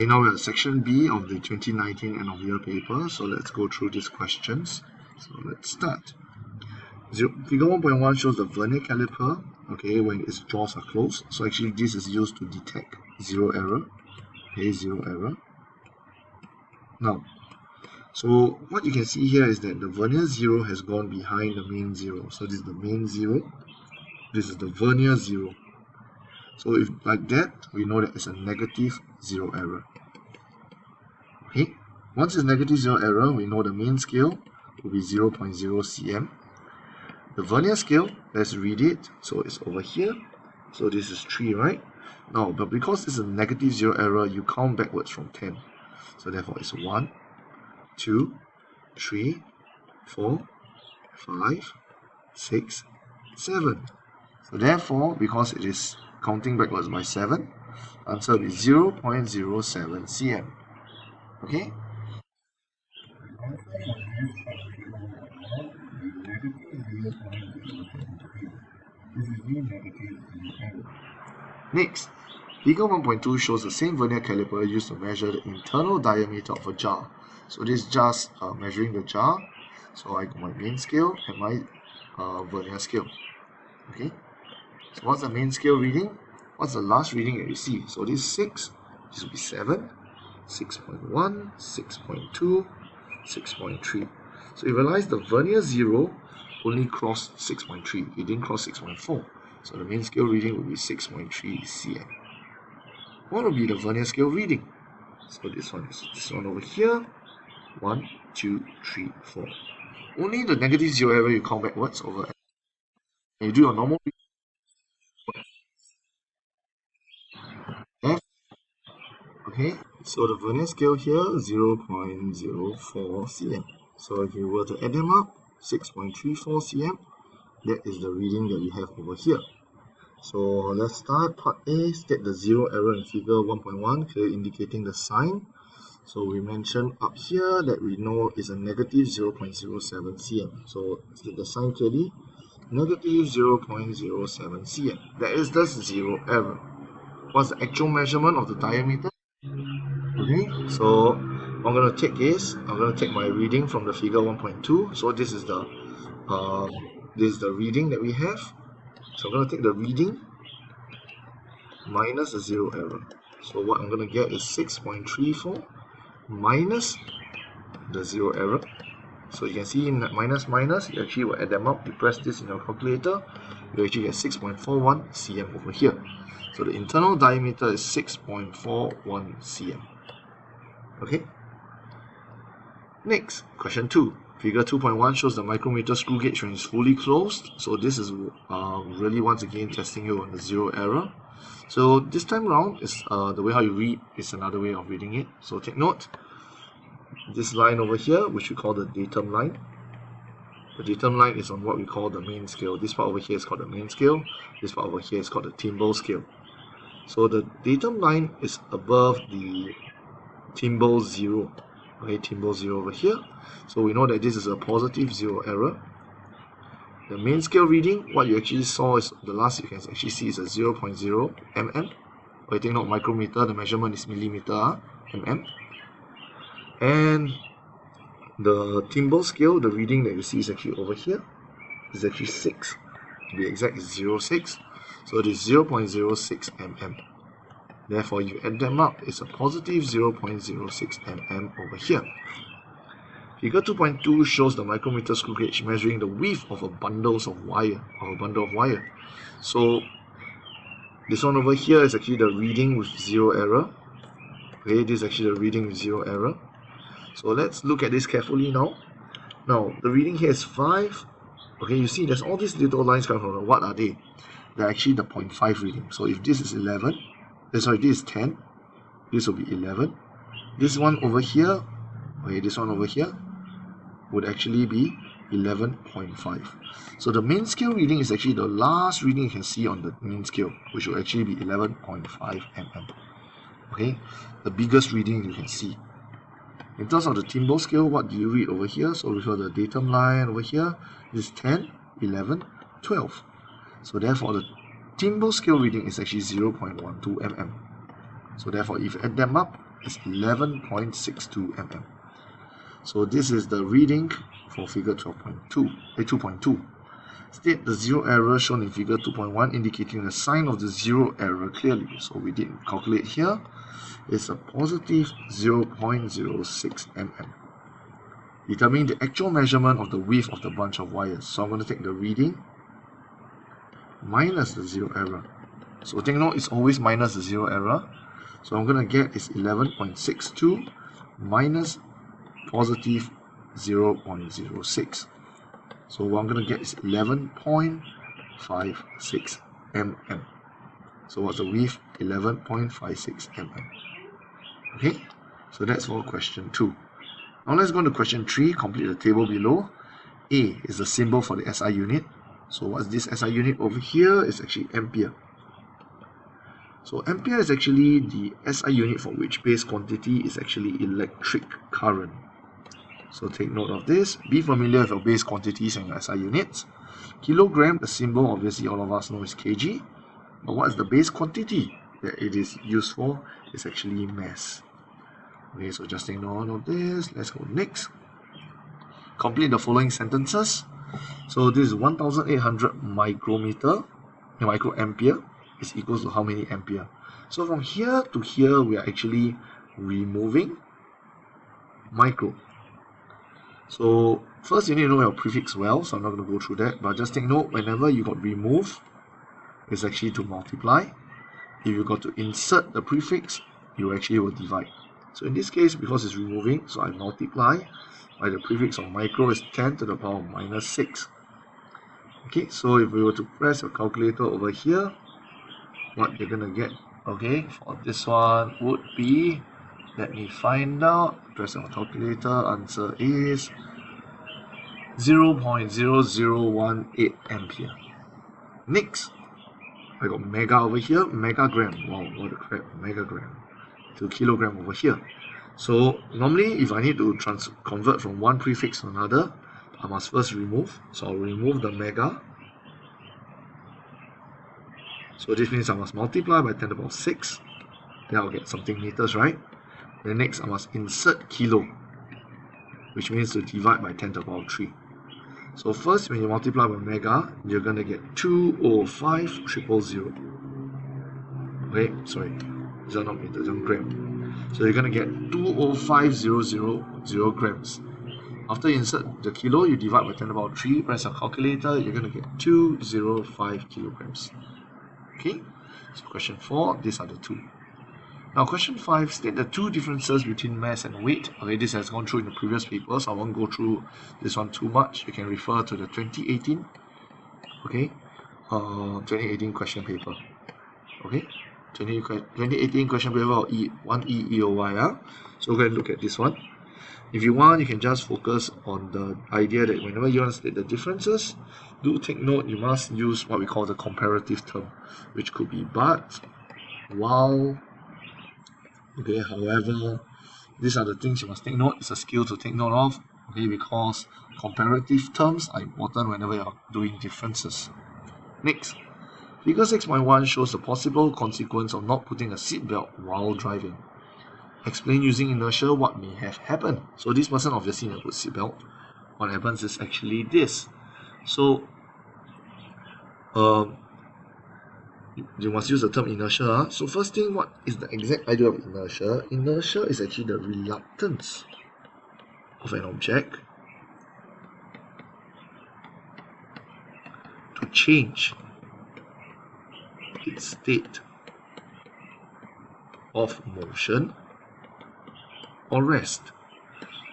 Now we're at section B of the 2019 end of year paper, so let's go through these questions. So let's start. Figure 1.1 shows the vernier caliper, okay, when its jaws are closed. So actually this is used to detect zero error, okay, zero error. Now, so what you can see here is that the vernier 0 has gone behind the main 0. So this is the main 0, this is the vernier 0. So if like that, we know that it's a negative 0 error. Okay, once it's negative 0 error, we know the main scale will be 0.0 cm. The vernier scale, let's read it. So it's over here. So this is 3, right? Now, but because it's a negative 0 error, you count backwards from 10. So therefore, it's 1, 2, 3, 4, 5, 6, 7. So therefore, because it is counting backwards by 7, answer will be 0.07 cm. Okay? Next, figure 1.2 shows the same vernier caliper used to measure the internal diameter of a jar. So this is just measuring the jar. So I got my main scale and my vernier scale. Okay. So what's the main scale reading? What's the last reading that you see? So this is 6. This will be 7, 6.1, 6.2, 6.3. So you realize the vernier 0 only crossed 6.3. It didn't cross 6.4. So the main scale reading will be 6.3 cm. What will be the vernier scale reading? So this one is this one over here. 1, 2, 3, 4. Only the negative 0 error you count backwards over. And you do your normal F. Okay, so the vernier scale here 0.04 cm. So if you were to add them up, 6.34 cm, that is the reading that we have over here. So let's start part A. State the 0 error in figure 1.1, clearly indicating the sign. So we mentioned up here that we know is a negative 0.07 cm. So state the sign clearly, negative 0.07 cm. That is the 0 error. What's the actual measurement of the diameter? Okay, so I'm going to take this. I'm going to take my reading from the figure 1.2. So this is the reading that we have. So I'm going to take the reading minus the 0 error. So what I'm going to get is 6.34 minus the 0 error. So you can see in that minus, you actually will add them up. You press this in your calculator, you actually get 6.41 cm over here. So the internal diameter is 6.41 cm. Okay. Next, question 2. Figure 2.1 shows the micrometer screw gauge when it's fully closed. So this is really once again testing you on the 0 error. So this time around, is the way how you read is another way of reading it. So take note. This line over here, which we call the datum line. The datum line is on what we call the main scale. This part over here is called the main scale. This part over here is called the Timbal scale. So the datum line is above the Timbal 0. Okay, Timbal 0 over here. So we know that this is a positive 0 error. The main scale reading, what you actually saw is the last you can actually see is a 0.0 mm. Okay, take note, micrometer, the measurement is millimeter, mm. And the Timbal scale, the reading that you see is actually over here. Is actually 6. To be exact, is 0.6. So it is 0.06 mm. Therefore, you add them up, it's a positive 0.06 mm over here. Figure 2.2 shows the micrometer screw gauge measuring the width of a bundle of wire. So this one over here is actually the reading with 0 error. Okay, this is actually the reading with 0 error. So let's look at this carefully now. Now, the reading here is 5. Okay, you see there's all these little lines coming from. What are they? They're actually the 0.5 reading. So if this is 11, this is 10, this will be 11. This one over here, okay, this one over here would actually be 11.5. So the main scale reading is actually the last reading you can see on the main scale, which will actually be 11.5 mm. Okay, the biggest reading you can see. In terms of the Timbal scale, what do you read over here? So we have the datum line over here. This is 10, 11, 12. So therefore, the Timbal scale reading is actually 0.12 mm. So therefore, if you add them up, is 11.62 mm. So this is the reading for figure 2.2. State the zero error shown in figure 2.1, indicating the sign of the zero error clearly. So we did calculate here. It's a positive 0.06 mm. Determine the actual measurement of the width of the bunch of wires. So I'm going to take the reading minus the zero error. So take note, it's always minus the zero error. So I'm going to get is 11.62 minus positive 0.06. So what I'm going to get is 11.56 mm. So what's the width? 11.56 mm. Okay, so that's for question 2. Now let's go to question 3, complete the table below. A is the symbol for the SI unit. So what's this SI unit over here? It's actually ampere. So ampere is actually the SI unit for which base quantity is actually electric current. So take note of this. Be familiar with your base quantities and your SI units. Kilogram, the symbol obviously all of us know is kg. But what is the base quantity that it is used for? It's actually mass. Okay, so just take note of this. Let's go next. Complete the following sentences. So this is 1800 microampere is equals to how many ampere? So from here to here, we are actually removing micro. So first you need to know your prefix well, so I'm not going to go through that, but just take note, whenever you got remove, it's actually to multiply. If you got to insert the prefix, you actually will divide. So in this case, because it's removing, so I multiply by the prefix of micro is 10 to the power of minus 6. Okay, so if we were to press a calculator over here, what you're going to get, okay, for this one would be, let me find out, press on the calculator, answer is 0.0018 ampere. Next, I got mega over here, megagram, wow, what a crap, megagram, to kilogram over here. So normally if I need to convert from one prefix to another, I must first remove. So I'll remove the mega. So this means I must multiply by 10 to the power 6. Then I'll get something meters, right? Then next I must insert kilo, which means to divide by 10 to the power 3. So first, when you multiply by mega, you're going to get 205,000. Okay, sorry, these are not meters, they're gram. So you're going to get 205,000 grams. After you insert the kilo, you divide by 10 to the power 3, press your calculator, you're going to get 205 kilograms. Okay, so question 4, these are the two. Now question 5, state the two differences between mass and weight. Okay, this has gone through in the previous paper, so I won't go through this one too much. You can refer to the 2018, okay, 2018 question paper. Okay, 2018 question paper or 1E EOY. So go and look at this one. If you want, you can just focus on the idea that whenever you want to state the differences, do take note you must use what we call the comparative term, which could be but, while. Okay, however, these are the things you must take note. It's a skill to take note of, okay, because comparative terms are important whenever you are doing differences. Next, figure 6.1 shows the possible consequence of not putting a seatbelt while driving. Explain using inertia what may have happened. So this person obviously never put seatbelt. What happens is actually this. So you must use the term inertia. So first thing, what is the exact idea of inertia? Inertia is actually the reluctance of an object to change its state of motion or rest.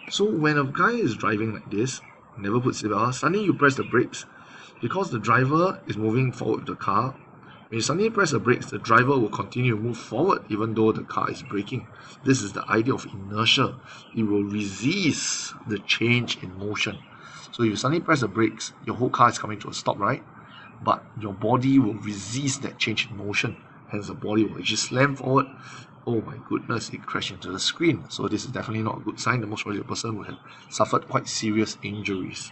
So when a guy is driving like this, never put seatbelt, suddenly you press the brakes, because the driver is moving forward with the car. When you suddenly press the brakes, the driver will continue to move forward even though the car is braking. This is the idea of inertia. It will resist the change in motion. So if you suddenly press the brakes, your whole car is coming to a stop, right? But your body will resist that change in motion. Hence the body will actually slam forward. Oh my goodness, it crashed into the screen. So this is definitely not a good sign. The most probably the person would have suffered quite serious injuries.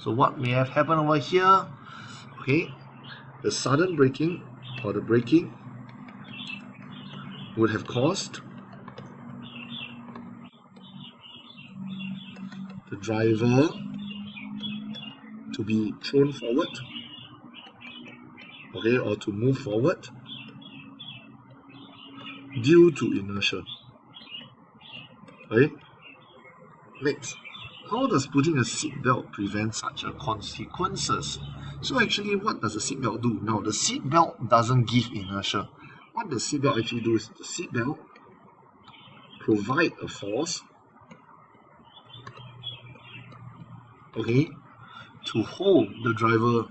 So what may have happened over here? Okay, the sudden braking or the braking would have caused the driver to be thrown forward, okay, or to move forward due to inertia. Okay. Next, how does putting a seatbelt prevent such consequences? So actually, what does the seatbelt do? Now, the seatbelt doesn't give inertia. What the seatbelt actually do is the seatbelt provide a force, okay, to hold the driver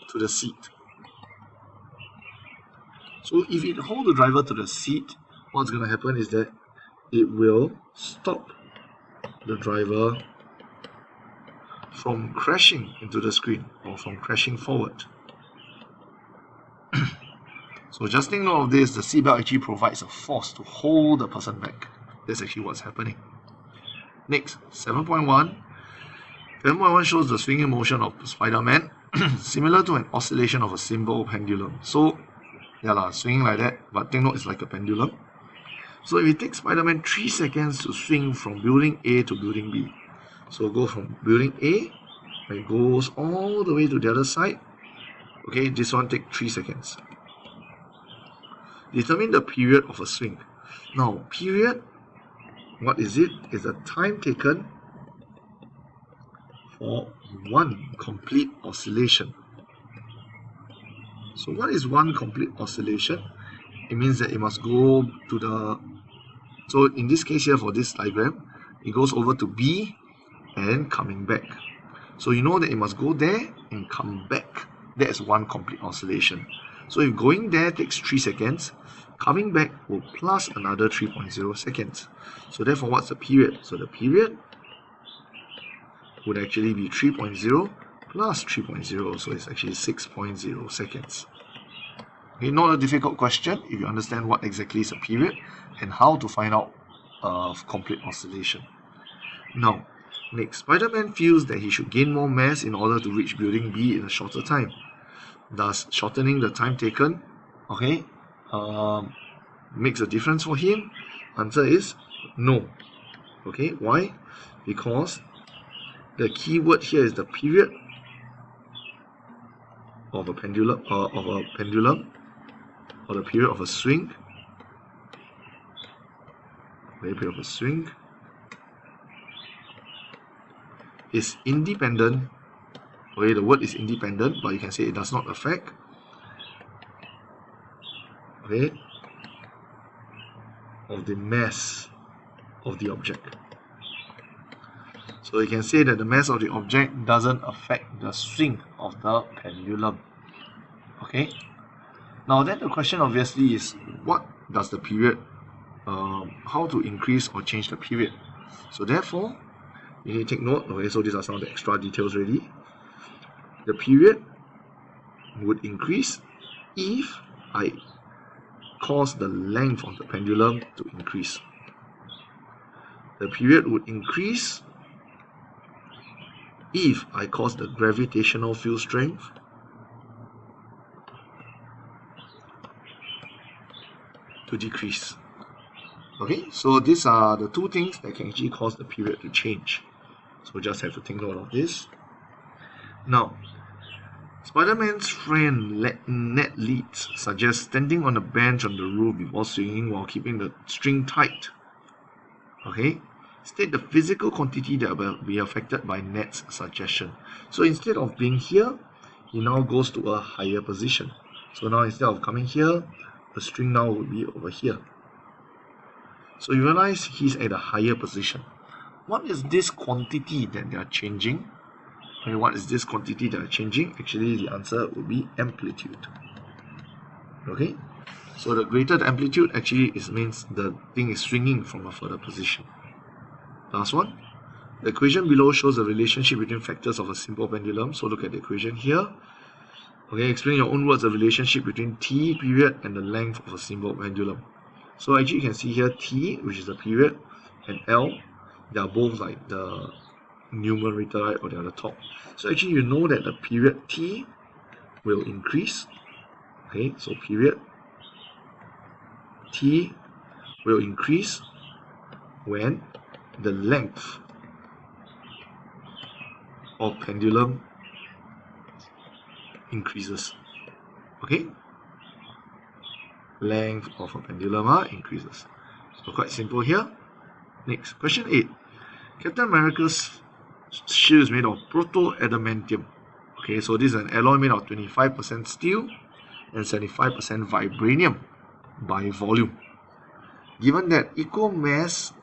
to the seat. So if it holds the driver to the seat, what's going to happen is that it will stop the driver from crashing into the screen or from crashing forward. So just think note of this, the seatbelt actually provides a force to hold the person back. That's actually what's happening. Next, 7.1. 7.1 shows the swinging motion of Spiderman, similar to an oscillation of a simple pendulum. So, swinging like that, but take note it's like a pendulum. So if it takes Spiderman 3 seconds to swing from building A to building B. So go from building A, and it goes all the way to the other side. Okay, this one takes 3 seconds. Determine the period of a swing. Now, period, what is it? It's the time taken for one complete oscillation. So what is one complete oscillation? It means that it must go to the, so in this case here for this diagram, it goes over to B and coming back. So you know that it must go there and come back. That is one complete oscillation. So if going there takes 3 seconds, coming back will plus another 3.0 seconds. So therefore, what's the period? So the period would actually be 3.0 plus 3.0, so it's actually 6.0 seconds. Okay, not a difficult question if you understand what exactly is a period and how to find out complete oscillation. Now, next, Spiderman feels that he should gain more mass in order to reach building B in a shorter time. Thus, shortening the time taken, okay, makes a difference for him? Answer is no. Okay, why? Because the key word here is the period of a pendulum, or the period of a swing. The period of a swing is independent. Okay, the word is independent, but you can say it does not affect. Okay, of the mass of the object. So you can say that the mass of the object doesn't affect the swing of the pendulum. Okay. Now then the question obviously is, what does the period, how to increase or change the period? So therefore, you need to take note. Okay, so these are some of the extra details already. The period would increase if I cause the length of the pendulum to increase. The period would increase if I cause the gravitational field strength to decrease. Okay, so these are the two things that can actually cause the period to change. So just have to take note of this. Now, Spiderman's friend Ned Leeds suggests standing on a bench on the roof before swinging while keeping the string tight. Okay, state the physical quantity that will be affected by Ned's suggestion. So instead of being here, he now goes to a higher position. So now instead of coming here, the string now will be over here. So you realize he's at a higher position. What is this quantity that they are changing? Okay, what is this quantity that are changing? Actually, the answer will be amplitude. Okay, so the greater the amplitude actually means the thing is swinging from a further position. Last one. The equation below shows the relationship between factors of a simple pendulum. So look at the equation here. Okay, explain your own words the relationship between t period and the length of a simple pendulum. So actually you can see here t, which is the period, and L, they are both like the numerator, right, or they are the top. So actually you know that the period t will increase. Okay, so period t will increase when the length of pendulum increases. Okay, length of a pendulum increases. So quite simple here. Next, question 8. Captain America's shield is made of proto-adamantium. Okay, so this is an alloy made of 25% steel and 75% vibranium by volume. Given that equal mass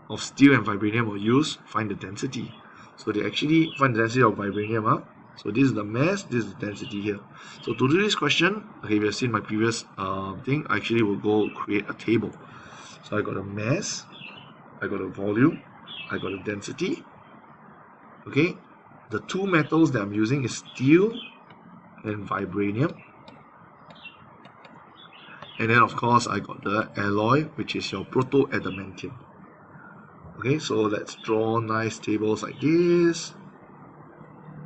of steel and vibranium were used, find the density. So they actually find the density of vibranium. So this is the mass, this is the density here. So to do this question, okay, we have seen my previous thing, I actually will go create a table. So I got a mass, I got a volume, I got a density. Okay, the two metals that I'm using is steel and vibranium. And then of course I got the alloy, which is your proto-adamantium. Okay, so let's draw nice tables like this.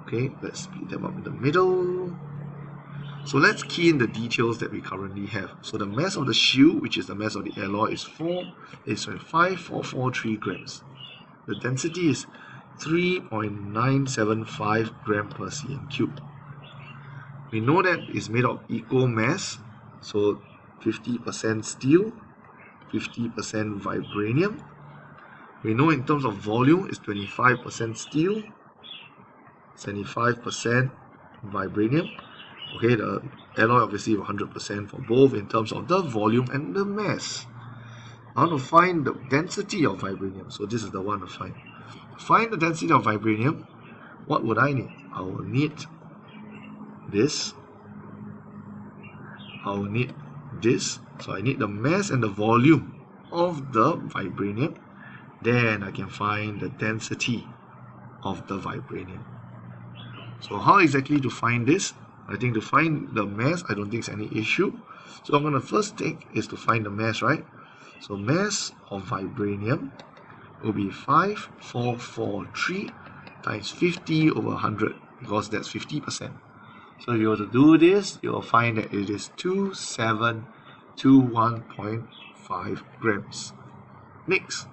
Okay, let's split them up in the middle. So let's key in the details that we currently have. So the mass of the shield, which is the mass of the alloy, is 5.443 grams. The density is 3.975 gram per cm cube. We know that it's made of equal mass, so 50% steel, 50% vibranium. We know in terms of volume, it's 25% steel, 75% vibranium. Okay, the alloy obviously 100% for both in terms of the volume and the mass. I want to find the density of vibranium, so this is the one to find. To find the density of vibranium, what would I need? I will need this. I will need this. So I need the mass and the volume of the vibranium. Then I can find the density of the vibranium. So how exactly to find this? I think to find the mass, I don't think it's any issue. So I'm going to first take is to find the mass, right? So mass of vibranium will be 5.443 times 50 over 100, because that's 50%. So if you were to do this, you will find that it is 2721.5 grams. Next,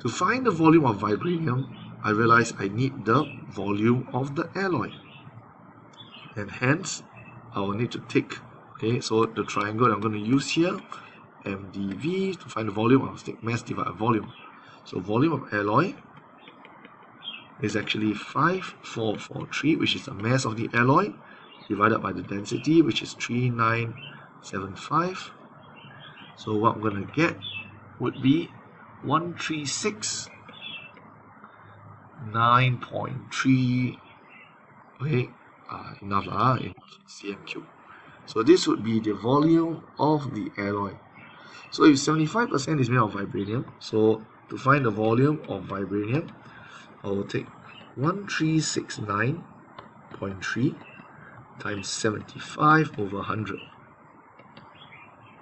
to find the volume of vibranium, I realize I need the volume of the alloy. And hence, I will need to take, okay, so the triangle that I'm going to use here, MdV, to find the volume, I'll take mass divided by volume. So volume of alloy is actually 5.443, which is the mass of the alloy, divided by the density, which is 3.975. So what I'm going to get would be 136.9.3, okay, enough in cm cube. So this would be the volume of the alloy. So if 75% is made of vibranium, so to find the volume of vibranium, I will take 1369.3 times 75 over 100.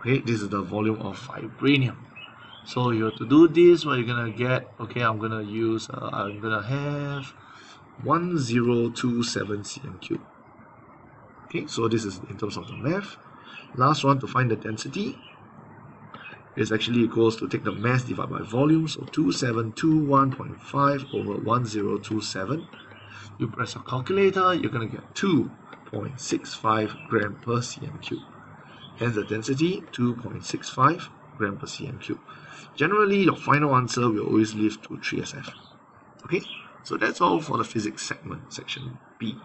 Okay, this is the volume of vibranium. So you have to do this, what you're gonna get, okay, I'm gonna use, I'm gonna have 1027 cm cube. Okay, so this is in terms of the math. Last one, to find the density, is actually equals to take the mass divided by volume, so 2721.5 over 1027. You press your calculator, you're going to get 2.65 gram per cm cube. Hence the density, 2.65 gram per cm cube. Generally, your final answer will always leave to 3SF. Okay, so that's all for the physics segment, section B.